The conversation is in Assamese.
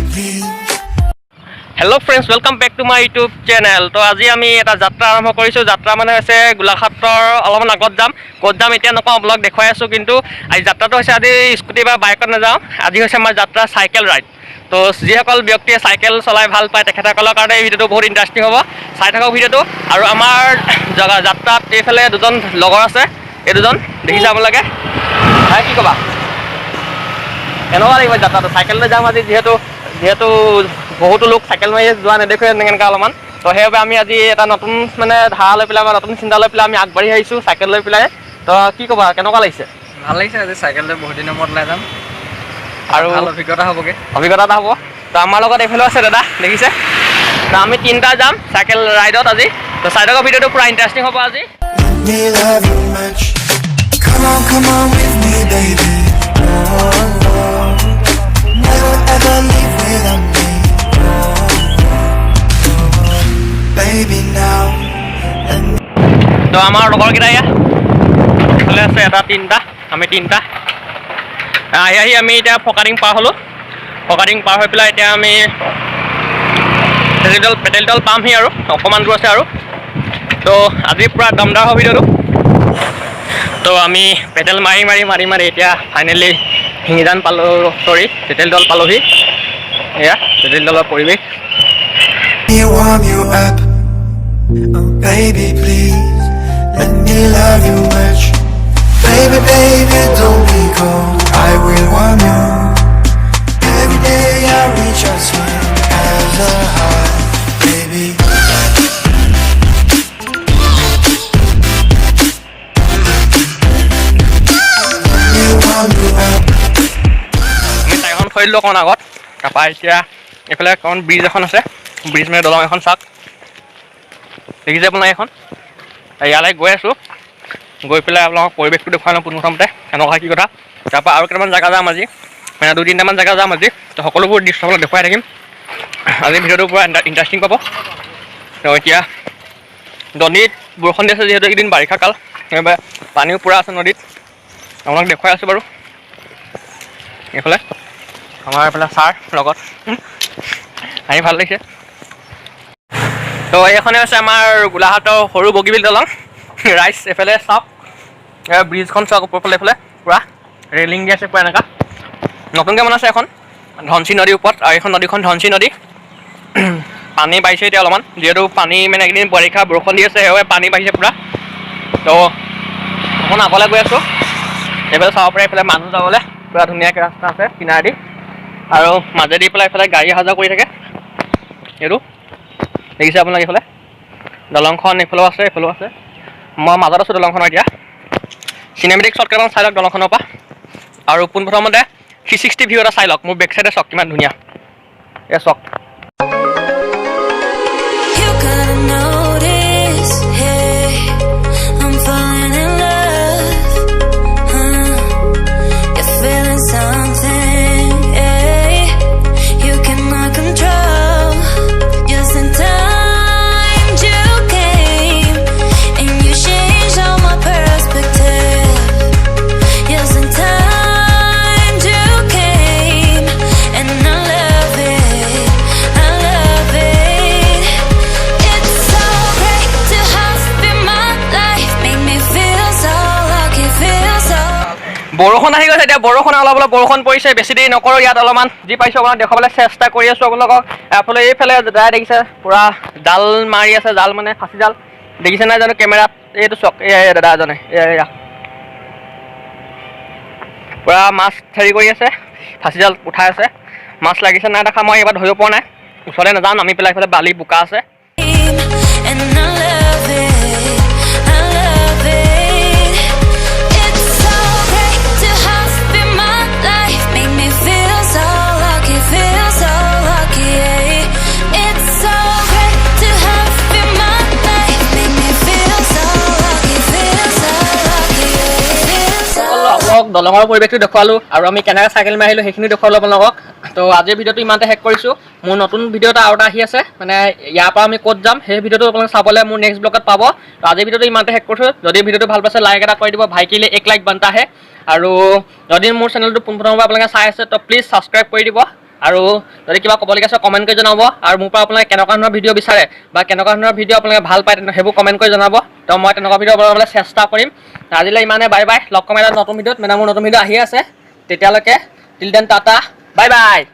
Hello friends, welcome back to my YouTube channel. তো আজি আমি এটা যাত্ৰা আৰম্ভ কৰিছো। যাত্ৰা মানে হৈছে গোলাঘাটৰ অলপমান আগত যাম। ক'ত যাম এতিয়া নকওঁ, ব্লগ দেখুৱাই আছো। কিন্তু আজি যাত্ৰাটো হৈছে আজি স্কুটি বা বাইকত নাযাওঁ। আজি হৈছে আমাৰ যাত্ৰা চাইকেল ৰাইড। তো যিসকল ব্যক্তিয়ে চাইকেল চলাই ভাল পায় তেখেতসকলৰ কাৰণে এই ভিডিঅ'টো বহুত ইণ্টাৰেষ্টিং হ'ব। চাই থাকক ভিডিঅ'টো। আৰু আমাৰ যাত্ৰাত এইফালে দুজন লগৰ আছে। এই দুজন দেখি যাব লাগে। হয় কি ক'বা? কেনেকুৱা লাগিব যাত্ৰাটো? চাইকেললৈ যাম আজি যিহেতু বহুতো লোক চাইকেল মাৰি যোৱা নেদেখোঁ এনেকৈ অলপমান। তো সেইবাবে আমি আজি এটা নতুন মানে ধাৰা লৈ পেলাই বা নতুন চিন্তা লৈ পেলাই আমি আগবাঢ়ি আহিছোঁ চাইকেল লৈ পেলাই। তো কি ক'বা, কেনেকুৱা লাগিছে? ভাল লাগিছে আজি চাইকেল লৈ বহুত দিনৰ মূৰত ওলাই যাম আৰু ভাল অভিজ্ঞতা হ'বগৈ। অভিজ্ঞতা এটা হ'ব। তো আমাৰ লগত এইফালেও আছে দাদা, দেখিছে? তো আমি তিনিটা যাম চাইকেল ৰাইডত আজি। তো চাই থাকক ভিডিঅ'টো পুৰা ইণ্টাৰেষ্টিং হ'ব আজি। Come on with me, baby. Never ever leave without me. Baby now. তো আমাৰ লগৰকেইটা এয়া এইফালে আছে, এটা তিনিটা, আমি তিনিটা আহি আমি এতিয়া ফকাডিং পাৰ হ'লোঁ। ফকাডিং পাৰ হৈ পেলাই এতিয়া আমি পেটেলডল পামহি আৰু অকণমান দূৰ আছে আৰু। তো আজি পূৰা দমদাৰ হ'ব ভিডিঅ'টো। তো আমি পেডেল মাৰি এতিয়া ফাইনেলি শিঙিজান পালোঁ, পেটেলডল পালোহি। এয়া পেটেলডলৰ পৰিৱেশ। Warm you up, oh baby please, let me love you much. Baby, baby, don't be cold, I will warm you. Every day I reach out swim as a heart, baby. আমি চাইখন থৈ দিলোঁ অকণ আগত। তাৰপৰা এতিয়া এইফালে অকণ ব্ৰিজ এখন আছে, ব্ৰিজ মানে দলং এখন চাওক, দেখিছে আপোনালোকে এখন। ইয়ালৈ গৈ আছোঁ, গৈ পেলাই আপোনালোকক পৰিৱেশটো দেখুৱাই লওঁ পোনপ্ৰথমতে কেনেকুৱা কি কথা। তাৰপৰা আৰু কেইটামান জেগা যাম আজি, মানে 2-3টামান জেগা যাম আজি। তো সকলোবোৰ দৃশ্য আপোনালোক দেখুৱাই থাকিম আজি। ভিডিঅ'টো পূৰা ইণ্টাৰেষ্টিং পাব। তো এতিয়া নদীত বৰষুণ দি আছে যিহেতু এইকেইদিন বাৰিষা কাল, সেইবাবে পানীও পূৰা আছে নদীত। আপোনাক দেখুৱাই আছোঁ বাৰু। এইফালে আমাৰ এইফালে ছাৰ লগত আহি ভাল লাগিছে। তো এইখনে হৈছে আমাৰ গোলাঘাটৰ সৰু বগীবিল দলং ৰাইজ। এইফালে চাওক ব্ৰিজখন চাওক, ওপৰফালে এইফালে পূৰা ৰেলিং দি আছে পূৰা এনেকুৱা। নতুনকৈ বনাইছে এখন ধনশী নদীৰ ওপৰত, আৰু এইখন নদীখন ধনশী নদী। পানী বাঢ়িছে এতিয়া অলপমান, যিহেতু পানী মানে এইকেইদিন বাৰিষা বৰষুণ দি আছে, সেইবাবে পানী বাঢ়িছে পূৰা। তো অকণ আগলৈ গৈ আছোঁ। এইফালে চাব পাৰে, এইফালে মানুহ যাবলৈ পূৰা ধুনীয়াকৈ ৰাস্তা আছে কিনাৰেদি, আৰু মাজেদি পেলাই এইফালে গাড়ী অহা যোৱা কৰি থাকে। এইটো দেখিছে আপোনালোকে, এইফালে দলংখন এইফালেও আছে, এইফালেও আছে। মই মাজত আছোঁ দলংখনৰ এতিয়া। চিনেমেটিক শ্বট কেইটামান চাই লওক দলংখনৰ পৰা, আৰু পোনপ্ৰথমতে 360 ভিউ এটা চাই লওক। মোৰ বেক চাইডে চাওক কিমান ধুনীয়া, এয়া চাওক। বৰষুণ আহি গৈছে এতিয়া, বৰষুণ অলপ বৰষুণ পৰিছে। বেছি দেৰি নকৰোঁ, ইয়াত অলপমান যি পাইছোঁ আপোনাক দেখুৱাবলৈ চেষ্টা কৰি আছোঁ আপোনালোকক। এইফালে দাদাই দেখিছে পূৰা জাল মাৰি আছে, জাল মানে ফাঁচি জাল, দেখিছে নাই জানো কেমেৰাত? এইটো চাওক, এয়া দাদা এজনে এয়া পূৰা মাছ হেৰি কৰি আছে, ফাঁচি জাল উঠাই আছে। মাছ লাগিছে নাই দেখা, মই এইবাৰ ধৰিব পৰা নাই, ওচৰলৈ নাযাওঁ, নামি পেলাই এইফালে বালি বোকা আছে। দলঙৰ পৰিৱেশটো দেখুৱালোঁ, আৰু আমি কেনেকৈ চাইকেল মাৰি আহিলোঁ সেইখিনি দেখুৱালোঁ আপোনালোকক। তো আজিৰ ভিডিঅ'টো ইমানতে শেষ কৰিছোঁ। মোৰ নতুন ভিডিঅ' এটা আৰু এটা আহি আছে, মানে ইয়াৰ পৰা আমি ক'ত যাম সেই ভিডিঅ'টো আপোনালোকে চাবলৈ মোৰ নেক্সট ব্লগত পাব। তো আজিৰ ভিডিঅ'টো ইমানতে শেষ কৰিছোঁ। যদি ভিডিঅ'টো ভাল পাইছে লাইক এটা কৰি দিব, ভাইটিলে 1 লাইক বানতা হে। আৰু যদি মোৰ চেনেলটো পোনপ্ৰথমবাৰ আপোনালোকে চাই আছে তো প্লিজ ছাবস্ক্ৰাইব কৰি দিব। আৰু যদি কিবা ক'বলগীয়া আছে কমেণ্ট কৰি জনাব আৰু মোৰ পৰা আপোনালোকে কেনেকুৱা ধৰণৰ ভিডিঅ' বিচাৰে বা কেনেকুৱা ধৰণৰ ভিডিঅ' আপোনালোকে ভাল পায় সেইবোৰ কমেণ্ট কৰি জনাব তো মই তেনেকুৱা ভিডিঅ' বনাবলৈ চেষ্টা কৰিম আজিলৈ ইমানে বাই বাই লগ কম এটা নতুন ভিডিঅ'ত মানে মোৰ নতুন ভিডিঅ' আহি আছে তেতিয়ালৈকে till then tata bye bye